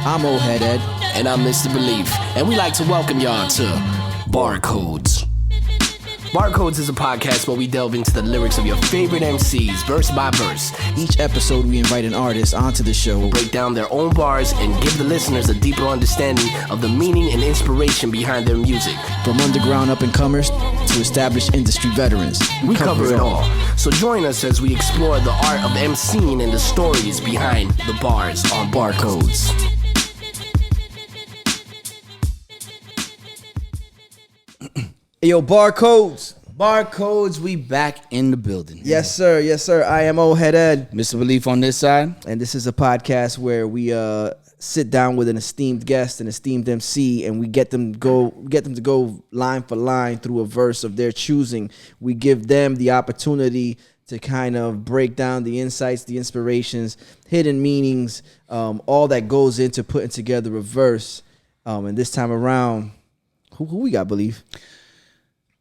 I'm old head Ed. And I'm Mr. Beleaf. And we like to welcome y'all to Barcodes. Barcodes is a podcast where we delve into the lyrics of your favorite MCs, verse by verse. Each episode, we invite an artist onto the show, break down their own bars, and give the listeners a deeper understanding of the meaning and inspiration behind their music. From underground up-and-comers to established industry veterans. We cover it all. So join us as we explore the art of MCing and the stories behind the bars on Barcodes. Yo, Barcodes, we back in the building. Yes, sir. Yes, sir. I am old head Ed. Mr. Beleaf on this side. And this is a podcast where we sit down with an esteemed guest, an esteemed MC, and we get them to go line for line through a verse of their choosing. We give them the opportunity to kind of break down the insights, the inspirations, hidden meanings, all that goes into putting together a verse. And this time around, who we got, Beleaf?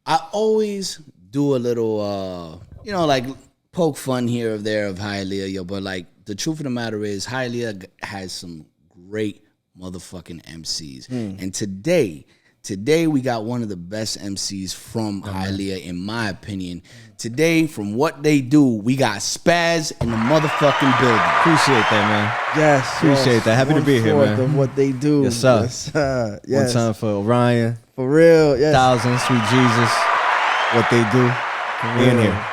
I always do a little, like poke fun here or there of Hialeah, but like the truth of the matter is Hialeah has some great motherfucking MCs. And today we got one of the best MCs from Hialeah, in my opinion. Today, from What They Do, we got Spaz in the motherfucking building. Appreciate that, man. Yes. Appreciate that. Happy to be here, man. Of What They Do. Yes, sir. Yes, sir. Yes. One time for Orion. For real, yes. Thousand, Sweet Jesus. What They Do. Being here.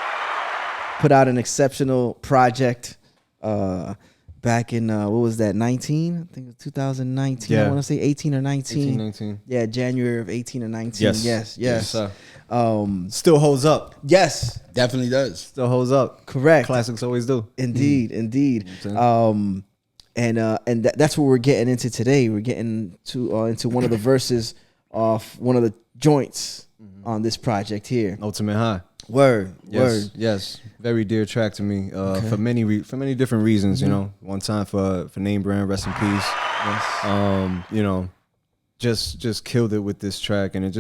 Put out an exceptional project back in, what was that, 19? I think it was 2019. Yeah. I want to say 18 or 19. 18, 19. Yeah, January of 18 or 19. Yes. Yes. Sir. Still holds up. Yes. Definitely does. Still holds up. Correct. Classics always do. Indeed. You know and that's what we're getting into today. We're getting into one of the verses off one of the joints on this project here. Ultimate High. Word. Yes. Very dear track to me. For many different reasons. You know, one time for name brand, rest in peace. Yes. Just killed it with this track, and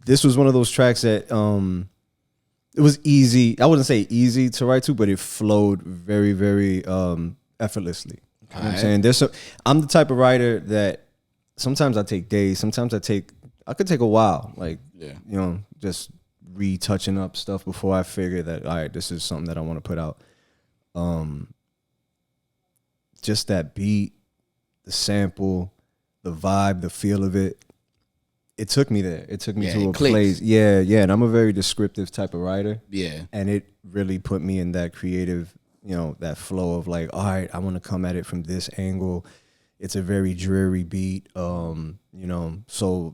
this was one of those tracks that it was easy. I wouldn't say easy to write to, but it flowed very, very effortlessly. You know what I'm saying? I'm the type of writer that sometimes I take days, sometimes I could take a while, just retouching up stuff before I figure that, all right, this is something that I want to put out. Just that beat, the sample, the vibe, the feel of it. It took me there. It took me to a place. Yeah. And I'm a very descriptive type of writer. Yeah. And it really put me in that creative, that flow of like, all right, I want to come at it from this angle. It's a very dreary beat. So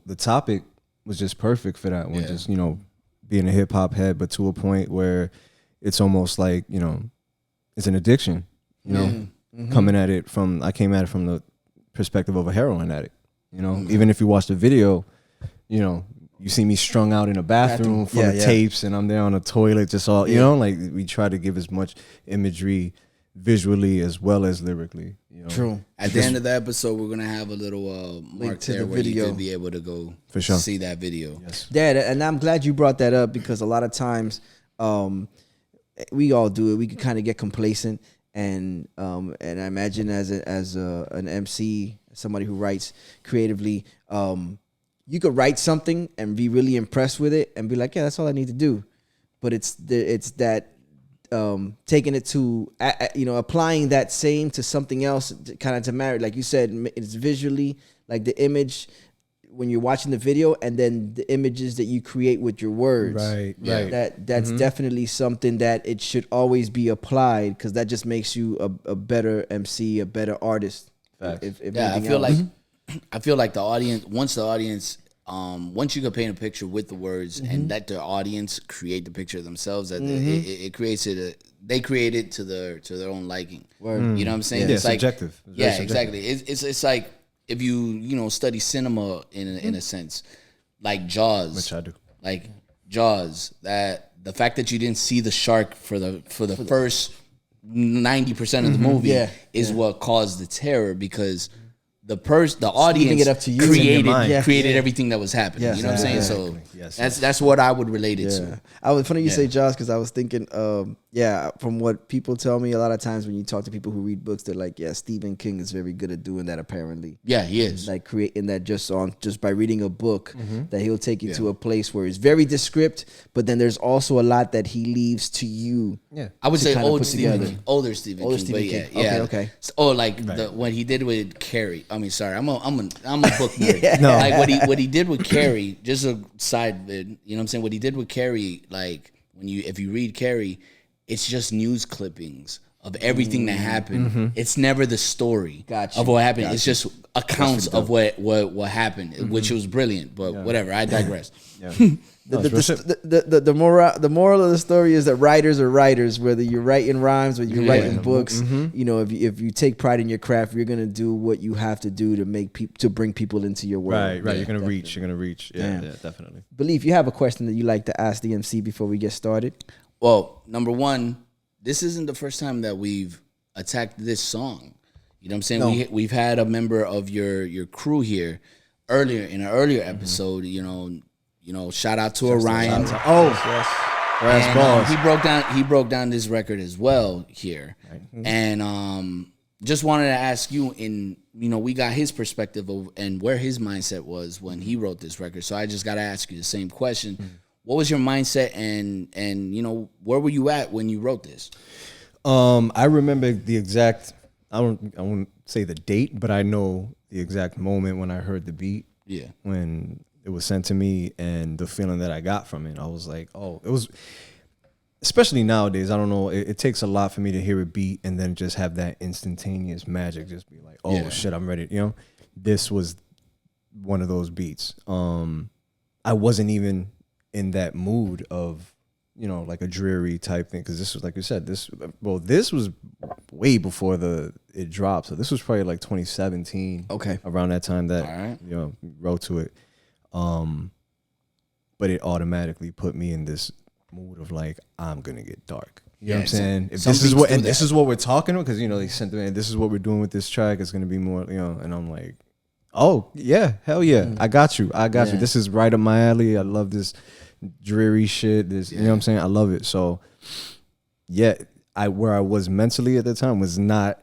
the topic was just perfect for that one. Just, being a hip hop head, but to a point where it's almost like, it's an addiction, coming at it I came at it from the perspective of a heroin addict, even if you watch the video, you see me strung out in a bathroom full of tapes, and I'm there on a toilet, just all, like we try to give as much imagery visually as well as lyrically. True. At the end of the episode, we're gonna have a little mark to there the where video. you can be able to go For sure. see that video. Yes. Yeah, and I'm glad you brought that up, because a lot of times we all do it. We can kind of get complacent, and I imagine as an MC, somebody who writes creatively, you could write something and be really impressed with it and be like, yeah, that's all I need to do. But it's that taking it to applying that same to something else, kind of to marry, like you said, it's visually, like the image when you're watching the video, and then the images that you create with your words. Right. That's definitely something that it should always be applied, because that just makes you a better MC, a better artist. If I feel like the audience, once you can paint a picture with the words and let the audience create the picture themselves, that it creates it. They create it to their own liking. You know what I'm saying? Yeah, it's like subjective. Exactly. It's like if you study cinema in a sense, like Jaws, which I do. Like Jaws, that the fact that you didn't see the shark for the first 90% of the movie is what caused the terror, because the audience it up to you. created everything that was happening. Yes, you know what I'm saying? So Yes. that's what I would relate it to. I was funny you say Josh, because I was thinking, from what people tell me, a lot of times when you talk to people who read books, they're like, yeah, Stephen King is very good at doing that. Apparently, Yeah, he is. like creating that just by reading a book, that he'll take you to a place where it's very descript, but then there's also a lot that he leaves to you. Yeah, I would say older older Stephen King. Stephen King. Yeah. Okay. So, what he did with Carrie. I mean, sorry, I'm a book nerd. No. Like what he did with Carrie. Just a side, you know what I'm saying? What he did with Carrie, like if you read Carrie, it's just news clippings of everything that happened. It's never the story of what happened. It's just accounts of what happened, which was brilliant. But whatever, I digress. The moral of the story is that writers are writers, whether you're writing rhymes or you're writing books. You know, if you take pride in your craft, you're gonna do what you have to do to make to bring people into your world. Right. You're gonna reach. Yeah, definitely. Beleaf, you have a question that you like to ask the MC before we get started? Well, number one, this isn't the first time that we've attacked this song. You know what I'm saying? No. We've had a member of your crew here earlier in an earlier episode. You know, shout out to Orion. And he broke down this record as well here, and just wanted to ask you. We got his perspective of and where his mindset was when he wrote this record. So I just got to ask you the same question. What was your mindset, and where were you at when you wrote this? I remember the exact. I won't say the date, but I know the exact moment when I heard the beat. Yeah. When it was sent to me and the feeling that I got from it, I was like, oh, it was. Especially nowadays, I don't know. It takes a lot for me to hear a beat and then just have that instantaneous magic. Just be like, oh shit, I'm ready. This was one of those beats. I wasn't even in that mood of, like a dreary type thing, because this was, like you said, this was way before it dropped. So this was probably like 2017. Okay, around that time that wrote to it. But it automatically put me in this mood of like, I'm gonna get dark. You know what I'm saying? If this is what we're talking about, because they sent me, this is what we're doing with this track. It's gonna be more, and I'm like, oh yeah, hell yeah, I got you. This is right up my alley. I love this dreary shit. This, you know what I'm saying? I love it. So yeah, where I was mentally at the time was not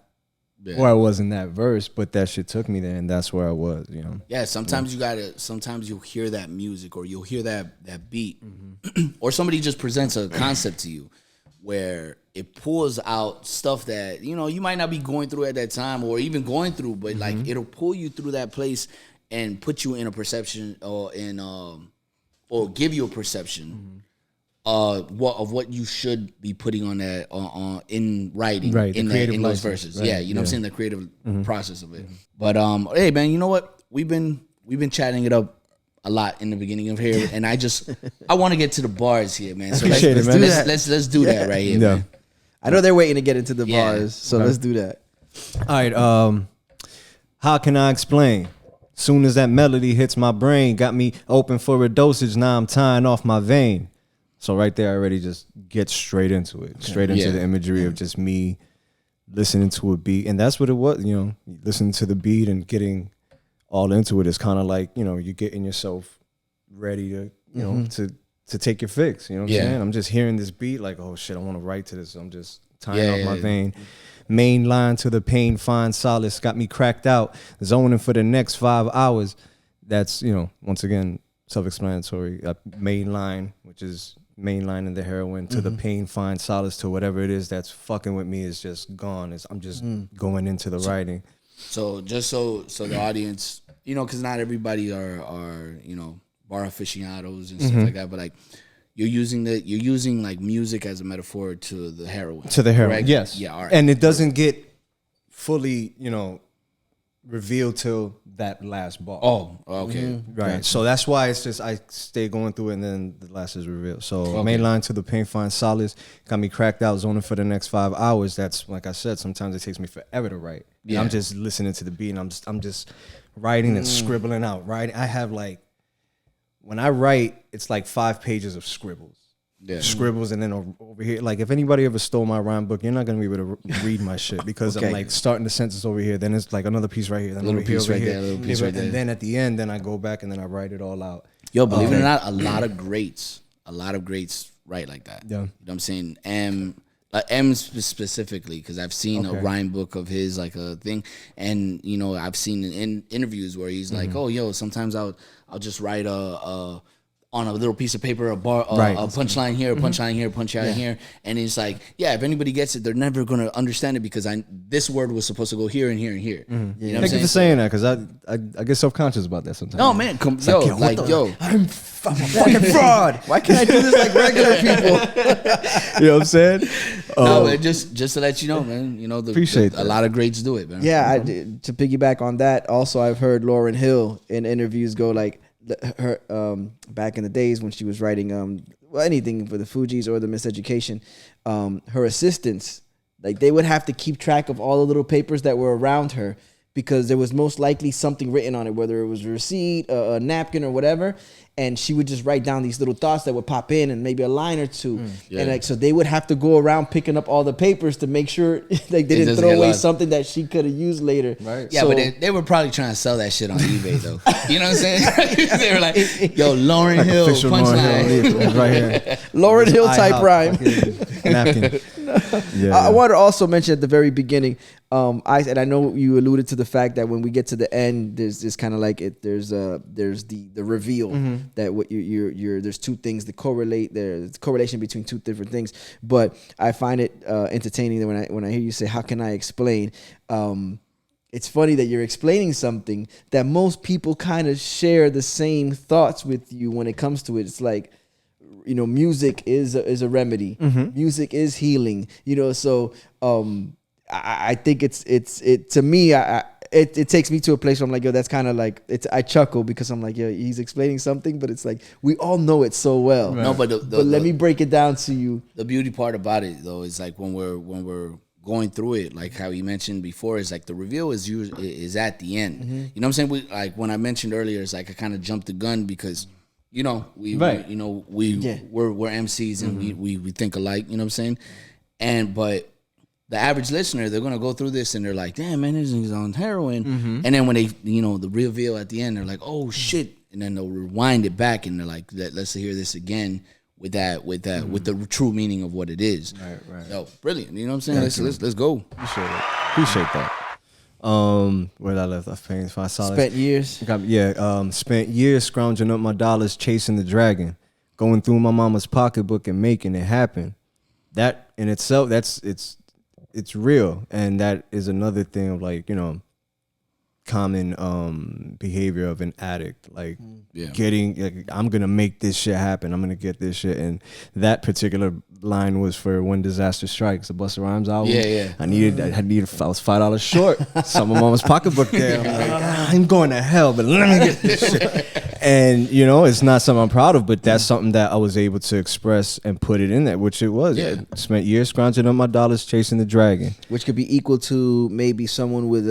where I was in that verse, but that shit took me there, and that's where I was. Yeah. Sometimes sometimes you'll hear that music, or you'll hear that beat, or somebody just presents a concept to you where it pulls out stuff that you might not be going through at that time, or even going through, but like it'll pull you through that place and put you in a perception, or give you a perception of what you should be putting on that in writing, in those verses. Right. Yeah, what I'm saying, the creative process of it. But hey man, you know what? We've been chatting it up a lot in the beginning of here, and I want to get to the bars here, man. So let's do that right here, man. I know they're waiting to get into the bars, so let's do that. All right. How can I explain? Soon as that melody hits my brain, got me open for a dosage. Now I'm tying off my vein. So right there, I already just get straight into it, into the imagery of just me listening to a beat, and that's what it was. Listening to the beat and getting all into it is kind of like you're getting yourself ready to to take your fix. You know what I'm saying? I'm just hearing this beat like, oh shit, I want to write to this. So I'm just tying off my vein. Main line to the pain, find solace, got me cracked out, zoning for the next 5 hours. That's, once again, self-explanatory. Main line, which is main line in the heroin, to the pain, find solace, to whatever it is that's fucking with me is just gone. I'm just going into the writing. So just so the audience, because not everybody are bar aficionados and stuff like that, but like you're using like music as a metaphor to the heroin. To the heroin, correct? yes. Yeah, all right. And it doesn't get fully, revealed till that last bar. Oh, okay. Right. Gotcha. So that's why it's just I stay going through it and then the last is revealed. So main line to the pain, find solace, got me cracked out, zoning for the next 5 hours. That's, like I said, sometimes it takes me forever to write. Yeah. I'm just listening to the beat and I'm just writing and scribbling out. Writing. I have like, when I write, it's like 5 pages of scribbles. scribbles, and then over here, like if anybody ever stole my rhyme book, you're not gonna be able to read my shit because I'm like starting the sentence over here, then it's like another piece right here, then little over here, piece right there, little piece right there, and then at the end, then I go back and then I write it all out. Yo, believe it or not, a lot of greats write like that. Yeah, you know what I'm saying? M specifically, because I've seen a rhyme book of his, like a thing, and you know I've seen in interviews where he's like, oh, yo, sometimes I'll just write on a little piece of paper, a punchline here, a punchline here, a punchline here. And it's like, yeah, if anybody gets it, they're never going to understand it because this word was supposed to go here and here and here. Mm-hmm. You know Thank you for saying that because I get self-conscious about that sometimes. No, man. I'm a fucking fraud. Why can't I do this like regular people? You know what I'm saying? No, but just to let you know, man, you know, a lot of greats do it, man. Yeah, to piggyback on that, also I've heard Lauryn Hill in interviews go like, her back in the days when she was writing anything for the Fugees or the Miseducation, her assistants, like they would have to keep track of all the little papers that were around her because there was most likely something written on it, whether it was a receipt, a napkin, or whatever. And she would just write down these little thoughts that would pop in and maybe a line or two. And like so they would have to go around picking up all the papers to make sure like they didn't throw away something that she could have used later. Right. Yeah, so, but they were probably trying to sell that shit on eBay though. You know what I'm saying? They were like, yo, Lauryn Hill punchline. Right here. Lauryn Hill type rhyme. Napkin. I want to also mention at the very beginning, I know you alluded to the fact that when we get to the end, there's this kind of like there's the reveal that what you're there's two things that correlate. There's correlation between two different things, but I find it entertaining that when I hear you say, "How can I explain?" It's funny that you're explaining something that most people kind of share the same thoughts with you when it comes to it. It's like, you know, music is a remedy. Music is healing. You know, so I think it to me. It takes me to a place where I'm like, yo, that's kind of like I chuckle because I'm like, yo, he's explaining something, but it's like we all know it so well. Right. No, but let me break it down to you. The beauty part about it though is like when we're going through it, like how you mentioned before, is like the reveal is at the end. You know what I'm saying? Like when I mentioned earlier, it's like I kind of jumped the gun because you know we're MCs and we think alike. You know what I'm saying? But the average listener, they're gonna go through this and they're like, "Damn, man, this nigga's on heroin." And then when they, you know, the reveal at the end, they're like, "Oh shit!" And then they'll rewind it back and they're like, "Let's hear this again with the true meaning of what it is." Right. Yo, brilliant. You know what I'm saying? Let's go. Appreciate that. Where I left off paying for solace. Spent years. Spent years scrounging up my dollars, chasing the dragon, going through my mama's pocketbook and making it happen. That in itself, it's real, and that is another thing of like, you know, common behavior of an addict, like getting like, I'm gonna make this shit happen, I'm gonna get this shit. And that particular line was for When Disaster Strikes, the Busta Rhymes album. I was $5 short. Some of mama's pocketbook there. I'm like, I'm going to hell, but let me get this shit. And you know, it's not something I'm proud of, but that's something that I was able to express and put it in there, which it was. I spent years scrounging up my dollars, chasing the dragon, which could be equal to maybe someone with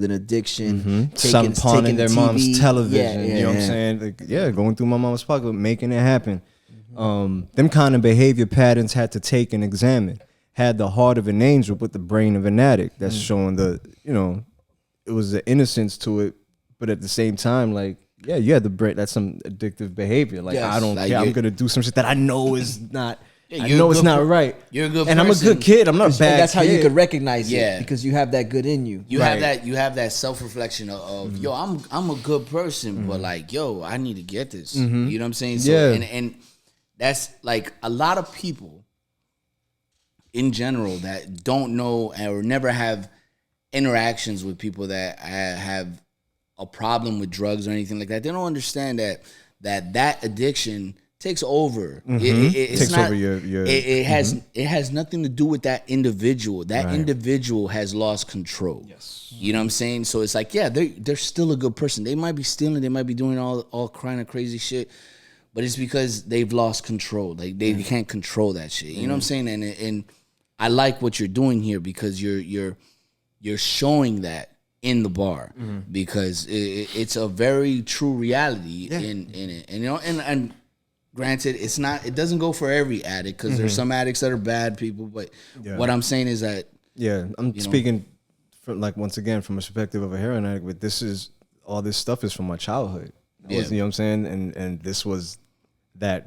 an addiction, some pawning their mom's television. You know what I'm saying? Like, going through my mom's pocket, making it happen. Them kind of behavior patterns had to take and examine. Had the heart of an angel, but the brain of an addict. That's showing the, you know, it was the innocence to it, but at the same time, like, you had the brain. That's some addictive behavior. Like, I don't care. I'm gonna do some shit that I know is not. I know it's not right. You're a good and person. I'm a good kid. I'm not a bad and that's kid. how you could recognize it, because you have that good in you. You have that self-reflection of yo, I'm a good person, but like, yo, I need to get this. You know what I'm saying? So, and that's like a lot of people in general that don't know or never have interactions with people that have a problem with drugs or anything like that. They don't understand that addiction takes over. It takes over your. It has nothing to do with that individual. That individual has lost control. Yes, you know what I'm saying. So it's like, they're still a good person. They might be stealing. They might be doing all kind of crazy shit, but it's because they've lost control. Like they can't control that shit. You know what I'm saying? And I like what you're doing here because you're showing that in the bar because it's a very true reality in it. And you know and granted, it doesn't go for every addict because there's some addicts that are bad people. But what I'm saying is that I'm speaking from once again from a perspective of a heroin addict. But all this stuff is from my childhood. You know what I'm saying? And this was that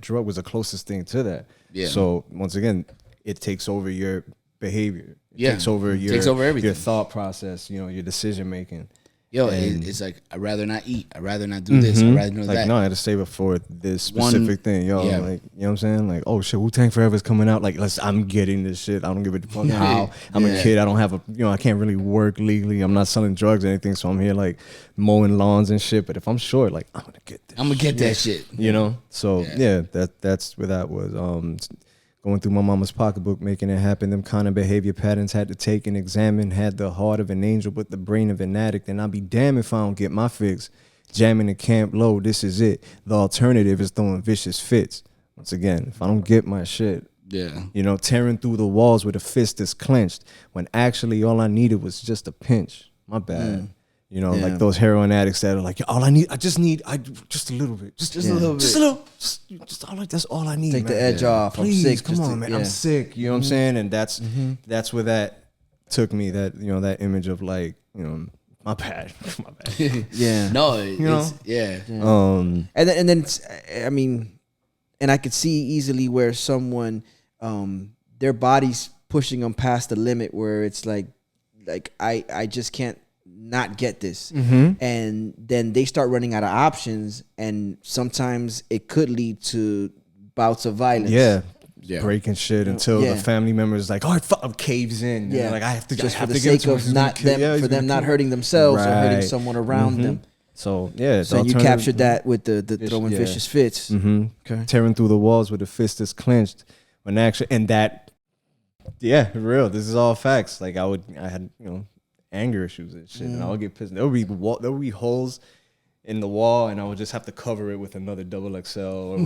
drug was the closest thing to that. Yeah. So once again, it takes over your behavior. It takes over everything. Your thought process. You know, your decision making. Yo, it's like, I'd rather not eat. I'd rather not do this. I'd rather do that. No, I had to save it for this specific thing. Yo, you know what I'm saying? Like, oh shit, Wu-Tang Forever is coming out. Like, I'm getting this shit. I don't give a fuck how. I'm a kid. I don't have I can't really work legally. I'm not selling drugs or anything. So I'm here like mowing lawns and shit. But if I'm short, like, I'm gonna get this. I'm gonna get that shit. You know? So that's where that was. Going through my mama's pocketbook, making it happen. Them kind of behavior patterns had to take and examine. Had the heart of an angel, but the brain of an addict. And I'll be damned if I don't get my fix. Jamming the camp low, this is it. The alternative is throwing vicious fits. Once again, if I don't get my shit, tearing through the walls with a fist that's clenched, when actually all I needed was just a pinch. My bad. You know, like those heroin addicts that are like, I just need just a little bit. Just a little bit. That's all I need. Take the edge off. Please, I'm sick. Come on, man. I'm sick. You know what I'm saying? And that's where that took me, that image of like, my bad. My bad. Yeah. No, and then it's, I mean, and I could see easily where someone, their body's pushing them past the limit where it's like I just can't not get this, and then they start running out of options, and sometimes it could lead to bouts of violence. Breaking shit until the family member is like, caves in. Yeah, like I have to just for the sake of not them, for them not hurting themselves or hurting someone around them. So so you captured that with the throwing vicious fits, tearing through the walls with a fist that's clenched. When actually, and that, real. This is all facts. Like I had anger issues and shit, and I would get pissed. There would be holes in the wall, and I would just have to cover it with another XXL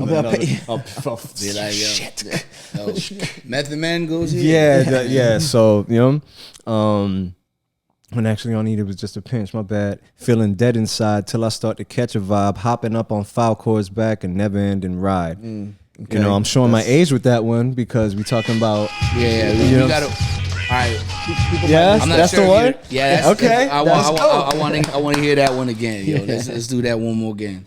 or shit. Method Man goes here. So when actually all I needed was just a pinch. My bad. Feeling dead inside till I start to catch a vibe. Hopping up on foul chords back and never ending ride. Okay. I'm showing my age with that one because we talking about you gotta. All right. I'm not sure the one. That's okay. I want to hear that one again. Yo, let's do that one more again.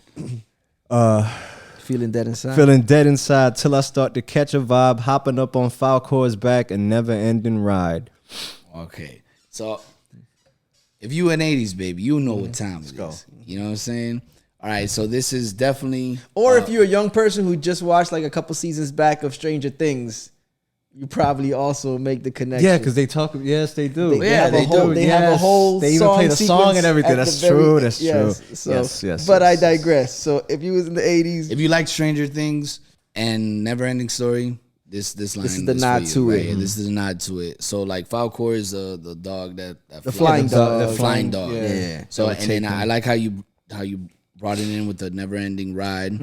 Feeling dead inside. Feeling dead inside till I start to catch a vibe. Hopping up on foul chords back and never ending ride. Okay, so if you an '80s baby, you know what time it is. You know what I'm saying? All right, so this is definitely. Or if you're a young person who just watched like a couple seasons back of Stranger Things, you probably also make the connection. Yeah, because they talk. Yes, they do. They have a whole. They even play the song and everything. That's true. That's true. So, yes. But I digress. So if you was in the '80s, if you like Stranger Things and Never Ending Story, this line. This is the nod to it. This is the nod to it. So like Falcor is the dog that the flying dog. The flying dog. Yeah. So and then I like how you brought it in with the Never Ending Ride.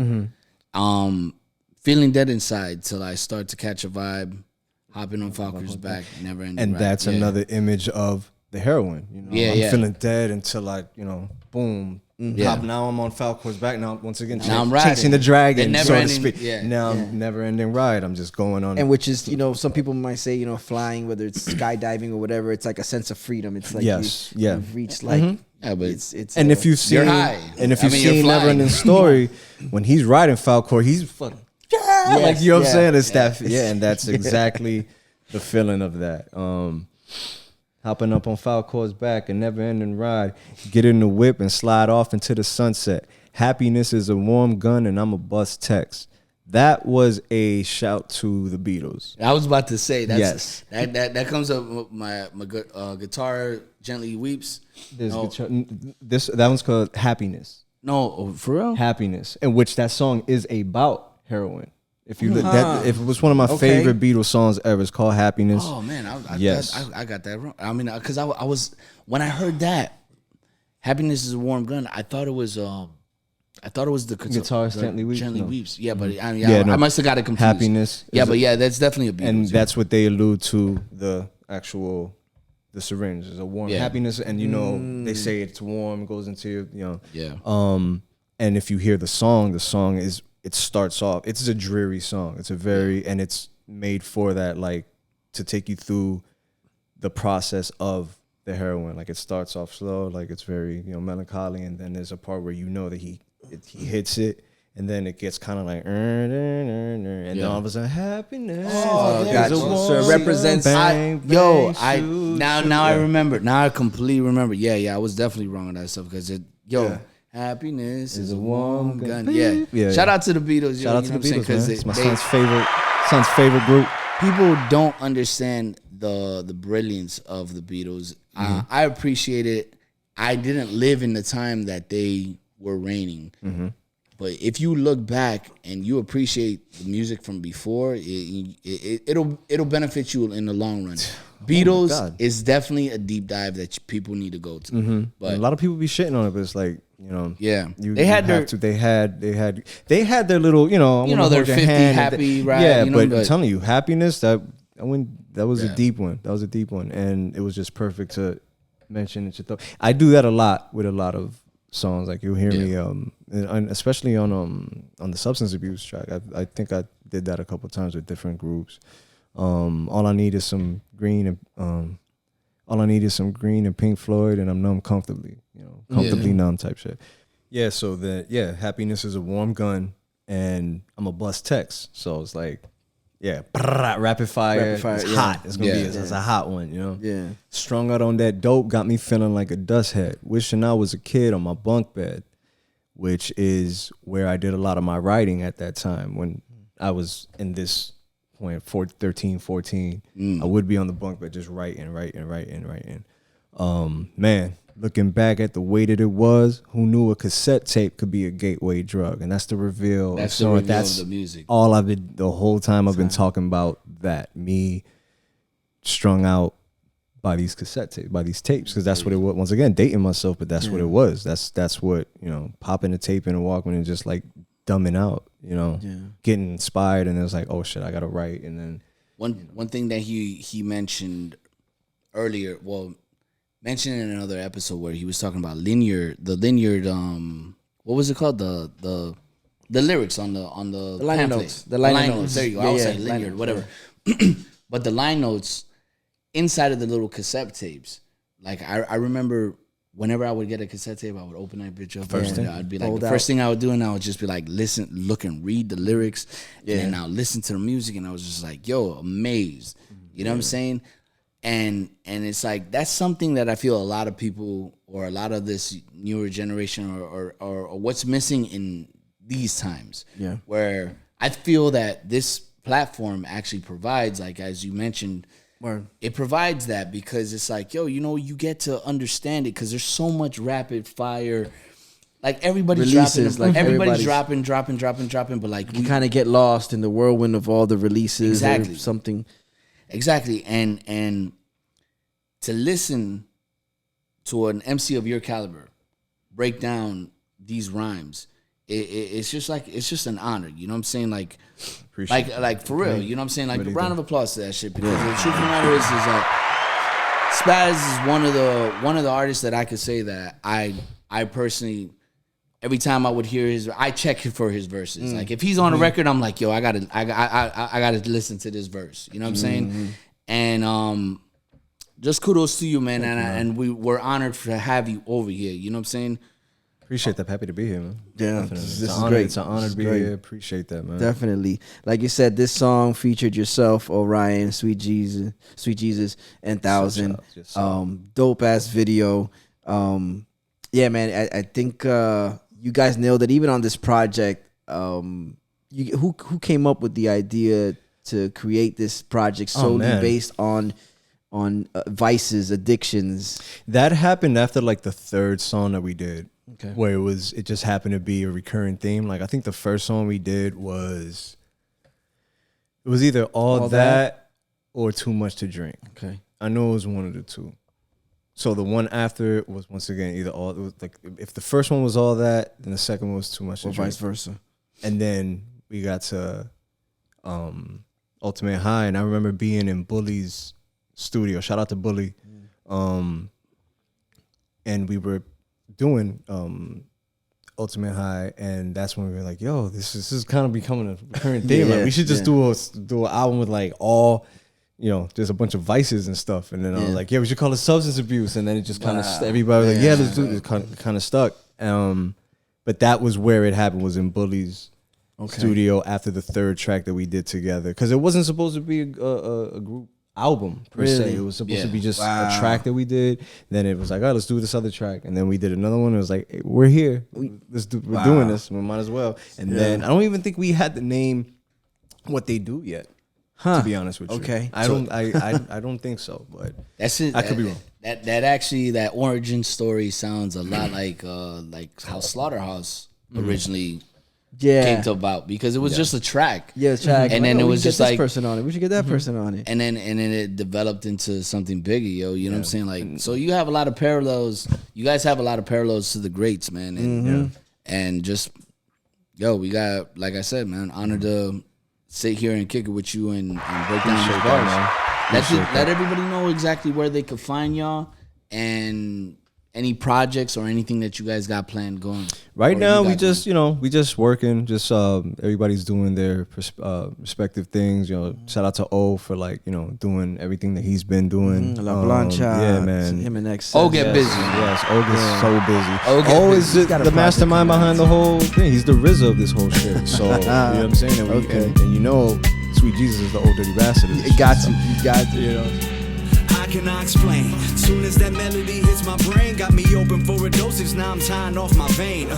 Feeling dead inside till I start to catch a vibe. Hopping on Falcon's back, never ending. And that's another image of the heroine. I'm feeling dead until I, boom. Now I'm on Falcon's back. Now once again, now I'm chasing the dragon, so to speak. Now I'm never ending ride. I'm just going on. And which is, some people might say, flying, whether it's skydiving or whatever, it's like a sense of freedom. It's like you've reached like. Yeah, but it's and if you've seen Never Ending Story, when he's riding Falcor, he's fucking. Like you know what I'm saying? It's that and that's exactly the feeling of that. Hopping up on Falcor's back and never ending ride. Get in the whip and slide off into the sunset. Happiness is a warm gun and I'm a bust text. That was a shout to the Beatles. I was about to say that comes up my guitar gently weeps. That one's called Happiness. No, for real? Happiness, in which that song is about heroin. If you if it was one of my favorite Beatles songs ever, it's called Happiness. Oh man, I got that wrong. I mean, because I was when I heard that Happiness is a warm gun, I thought it was the guitarist Gently Weeps. Gently Weeps. Yeah, but I must have got it confused. Happiness. Yeah, but that's definitely a Beatles. And that's what they allude to the syringe is a warm happiness, and they say it's warm, goes into your. And if you hear the song is it starts off. It's a dreary song. It's a very and it's made for that, like to take you through the process of the heroin. Like it starts off slow, like it's very melancholy, and then there's a part where that he hits it. And then it gets kind of like, and then all of a sudden, happiness. Oh, gotcha. So it represents. Now I remember. Now I completely remember. Yeah, I was definitely wrong on that stuff because happiness is a warm gun. Yeah. Shout out to the Beatles. Shout out to the Beatles, man. It's my son's favorite group. People don't understand the brilliance of the Beatles. I appreciate it. I didn't live in the time that they were reigning. But if you look back and you appreciate the music from before, it'll benefit you in the long run. Beatles is definitely a deep dive that people need to go to. But and a lot of people be shitting on it, but it's like they had their little their 50 happy ride. But I'm telling you, happiness that was a deep one. That was a deep one, and it was just perfect to mention. I do that a lot with a lot of songs. Like you'll hear me, and especially on the substance abuse track. I think I did that a couple of times with different groups. All I need is some green and Pink Floyd, and I'm numb comfortably. Comfortably numb type shit. Yeah. So happiness is a warm gun, and I'm a bust text. So it's like, rapid fire. It's hot. It's gonna be it's a hot one. Yeah. Strung out on that dope got me feeling like a dust head. Wishing I was a kid on my bunk bed, which is where I did a lot of my writing at that time when I was in this point, 13, 14. I would be on the bunk bed just writing. Man, looking back at the way that it was, who knew a cassette tape could be a gateway drug? And that's the reveal. That's the reveal of the music. All I've been, the whole time I've been talking about that, me strung out by these cassette tapes, by these tapes, because that's what it was. Once again, dating myself, but that's what it was. That's what, popping the tape in a Walkman and just like dumbing out, getting inspired, and it was like, oh shit, I gotta write. And then one thing that he mentioned earlier, mentioned in another episode where he was talking about the linear, what was it called? The lyrics on the liner pamphlet. notes. The liner notes. There you go. I was saying linear, whatever. But the line notes inside of the little cassette tapes. Like I remember whenever I would get a cassette tape, I would open that bitch up. I'd be like, first thing I would do, and I would just be like, look and read the lyrics, and then I'll listen to the music, and I was just like, yo, amazed. You know what I'm saying? And it's like, that's something that I feel a lot of people, or a lot of this newer generation, or what's missing in these times. Yeah. Where I feel that this platform actually provides, like as you mentioned, it provides that, because it's like, yo, you get to understand it, because there's so much rapid fire. Like everybody's releases, dropping, like everybody's dropping, but like you kind of get lost in the whirlwind of all the releases. Exactly. Or something. Exactly. And to listen to an MC of your caliber break down these rhymes, it's just an honor. You know what I'm saying? Like for real. You know what I'm saying? Like a round of applause to that shit, because the truth of the matter is that Spaz is one of the artists that I could say that I personally, every time I would hear I check for his verses. Like if he's on a record, I'm like, yo, I gotta listen to this verse. You know what I'm saying? And just kudos to you, man. And we're honored to have you over here. You know what I'm saying? Appreciate that. Happy to be here, man. Yeah, this is great. It's an honor to be here. Appreciate that, man. Definitely. Like you said, this song featured yourself, Orion, Sweet Jesus, and Thousand. Dope ass video. Yeah, man. I think you guys nailed it. Even on this project, who came up with the idea to create this project solely based on vices, addictions? That happened after like the third song that we did. Okay. Where it just happened to be a recurring theme. Like I think the first song we did was either all that or Too Much to Drink. Okay. I know it was one of the two. So the one after it was, once again, either all, it was like, if the first one was all that, then the second one was Too Much to Drink. Or vice versa. And then we got to Ultimate High, and I remember being in Bully's studio. Shout out to Bully. And we were doing Ultimate High, and that's when we were like, yo, this is kind of becoming a current thing. Like, we should just do an album with like all, you know, there's a bunch of vices and stuff. And then I was like, yeah, we should call it substance abuse. And then it just kind of, everybody was like, yeah, let's do it. Kind of stuck. But that was where it happened, was in Bully's studio after the third track that we did together. Because it wasn't supposed to be a group album per se. It was supposed to be just a track that we did. Then it was like, oh, let's do this other track. And then we did another one. It was like, hey, we're here. We're doing this. We might as well. And then I don't even think we had the name What They Do yet. To be honest with you, I don't think so, but that's it. I could be wrong. That actually, that origin story sounds a lot like how Slaughterhouse originally came to about, because it was just a track. Yeah, track. And then it was just like, this person on it. We should get that person on it. And then it developed into something bigger, yo. You know what I'm saying? Like, so you have a lot of parallels. You guys have a lot of parallels to the greats, man. And and just, yo, we got, like I said, man, honored to sit here and kick it with you and break down these bars. Let everybody know exactly where they could find y'all and any projects or anything that you guys got planned going. Right now, we just working. Just everybody's doing their respective things. You know, shout out to O for, like, you know, doing everything that he's been doing. La Blancha, yeah, man. Him and X. O get busy. Yes, O gets so busy. O is the mastermind behind the whole thing. He's the RZA of this whole shit. So you know what I'm saying? And, and you know, Sweet Jesus is the old dirty bastard. It got to. You got to. You know. How can I explain? Soon as that melody hits my brain, got me open for a dosage, now I'm tying off my vein.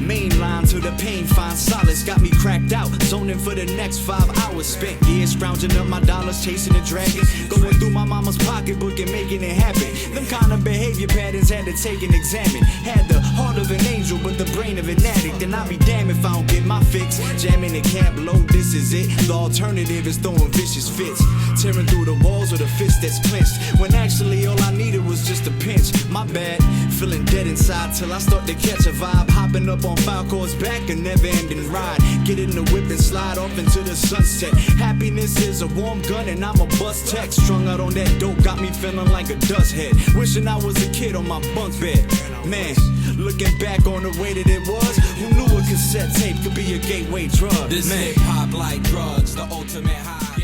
Main line to the pain, find solace, got me cracked out, zoning for the next 5 hours. Spent years scrounging up my dollars, chasing the dragon, going through my mama's pocketbook and making it happen. Them kind of behavior patterns had to take and examine. Had the heart of an angel, but the brain of an addict. And I'll be damned if I don't get my fix. Jamming the camp low, this is it. The alternative is throwing vicious fits, tearing through the walls with a fist that's clenched, when actually all I needed was just a pinch. My bad, feeling dead inside till I start to catch a vibe. Hopping up on Falco's back, a never-ending ride. Get in the whip and slide off into the sunset. Happiness is a warm gun and I'm a bust tech. Strung out on that dope, got me feeling like a dust head. Wishing I was a kid on my bunk bed. Man, looking back on the way that it was, who knew a cassette tape could be a gateway drug? This hip-hop like drugs, the ultimate high.